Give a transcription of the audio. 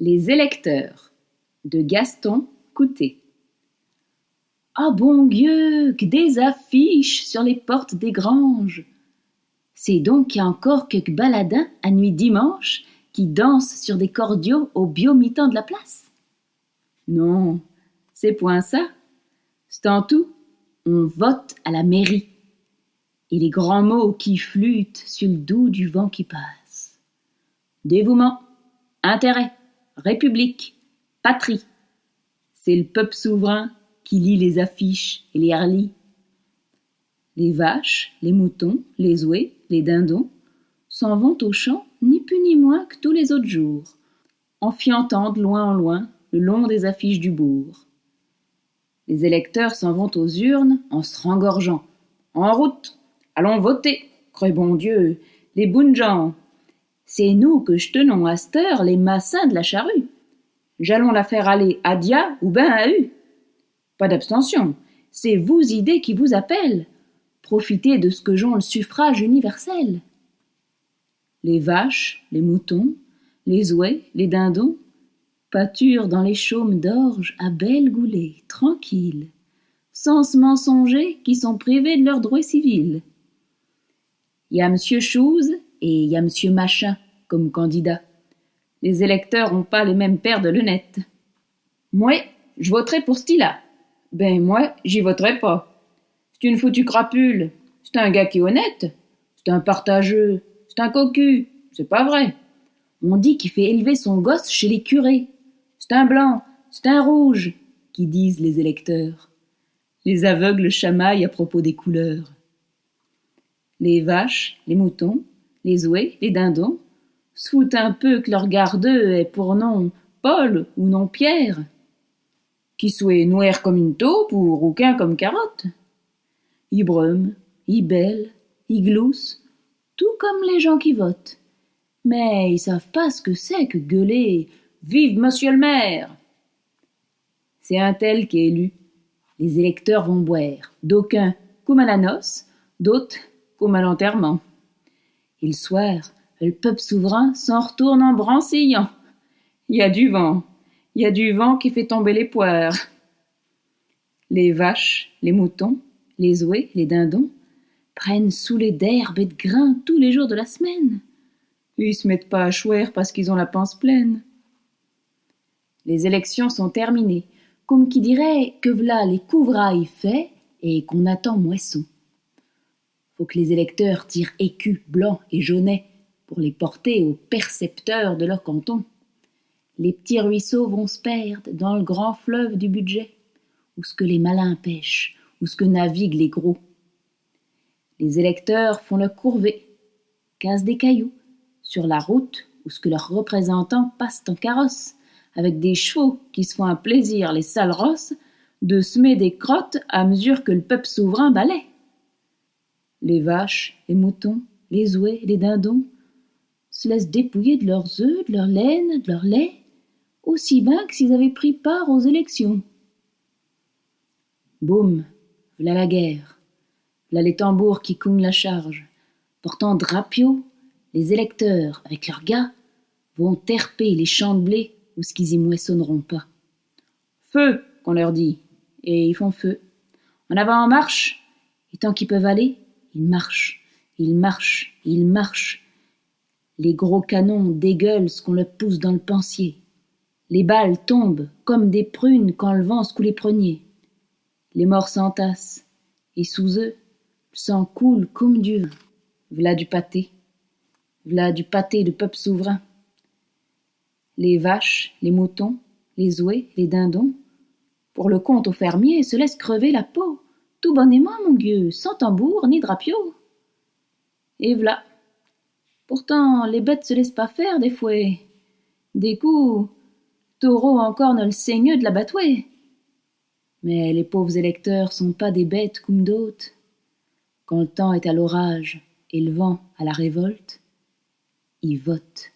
Les électeurs de Gaston Coutet. Ah bon Dieu, que des affiches sur les portes des granges! C'est donc qu'il y a encore quelques baladins à nuit dimanche qui dansent sur des cordiaux au biomitan de la place? Non, c'est point ça. C'est en tout, on vote à la mairie. Et les grands mots qui flûtent sur le doux du vent qui passe. Dévouement, intérêt, république, patrie. C'est le peuple souverain qui lit les affiches et les relit. Les vaches, les moutons, les ouets, les dindons s'en vont au champ ni plus ni moins que tous les autres jours, en fiantant de loin en loin le long des affiches du bourg. Les électeurs s'en vont aux urnes en se rengorgeant. En route, allons voter, crée bon Dieu, les bonnes gens. C'est nous que je tenons à cette heure les massins de la charrue. J'allons la faire aller à dia ou ben à u. Pas d'abstention, c'est vous idées qui vous appellent. Profitez de ce que j'ont le suffrage universel. Les vaches, les moutons, les ouets, les dindons pâturent dans les chaumes d'orge à belle goulée, tranquilles, sans se mensonger qui sont privés de leurs droits civils. Y a Monsieur Chose et y a Monsieur Machin comme candidat. Les électeurs ont pas les mêmes paires de lunettes. Moi, je voterai pour c'ti-là. Ben moi, j'y voterai pas. C'est une foutue crapule. C'est un gars qui est honnête. C'est un partageux. C'est un cocu. C'est pas vrai. On dit qu'il fait élever son gosse chez les curés. C'est un blanc. C'est un rouge, qui disent les électeurs. Les aveugles chamaillent à propos des couleurs. Les vaches, les moutons, les ouets, les dindons se foutent un peu que leur gardeux ait pour nom Paul ou non Pierre, qui soit noir comme une taupe ou rouquin comme carotte. Ils brument, ils bêlent, ils gloussent, tout comme les gens qui votent. Mais ils savent pas ce que c'est que gueuler « Vive monsieur le maire !» C'est un tel qui est élu. Les électeurs vont boire, d'aucuns comme à la noce, d'autres comme à l'enterrement. Et le soir, le peuple souverain s'en retourne en brancillant. Il y a du vent qui fait tomber les poires. Les vaches, les moutons, les ouets, les dindons prennent saouler d'herbe et de grains tous les jours de la semaine. Ils se mettent pas à chouer parce qu'ils ont la panse pleine. Les élections sont terminées, comme qui dirait que v'là les couvrailles faits et qu'on attend moisson. Faut que les électeurs tirent écus blancs et jaunets pour les porter aux percepteurs de leur canton. Les petits ruisseaux vont se perdre dans le grand fleuve du budget, où ce que les malins pêchent, où ce que naviguent les gros. Les électeurs font leur courvée, cassent des cailloux, sur la route où ce que leurs représentants passent en carrosse, avec des chevaux qui se font un plaisir, les sales rosses, de semer des crottes à mesure que le peuple souverain balaie. Les vaches, les moutons, les ouets, les dindons se laissent dépouiller de leurs œufs, de leur laine, de leur lait, aussi bien que s'ils avaient pris part aux élections. Boum, v'là la guerre, v'là les tambours qui cognent la charge, portant drapiaux, les électeurs, avec leurs gars, vont terper les champs de blé où ce qu'ils y moissonneront pas. Feu, qu'on leur dit, et ils font feu. En avant en marche, et tant qu'ils peuvent aller, ils marchent, ils marchent, ils marchent. Les gros canons dégueulent ce qu'on leur pousse dans le pensier. Les balles tombent comme des prunes quand le vent secoue les preniers. Les morts s'entassent, et sous eux, le sang coule comme du vin. V'là du pâté de peuple souverain. Les vaches, les moutons, les ouets, les dindons, pour le compte aux fermiers, se laissent crever la peau, tout bonnement, mon Dieu, sans tambour ni drapiaux. Et v'là. Pourtant, les bêtes se laissent pas faire des fouets. Des coups, taureau encore ne le saigneux de la batouée. Mais les pauvres électeurs sont pas des bêtes comme d'autres. Quand le temps est à l'orage et le vent à la révolte, ils votent.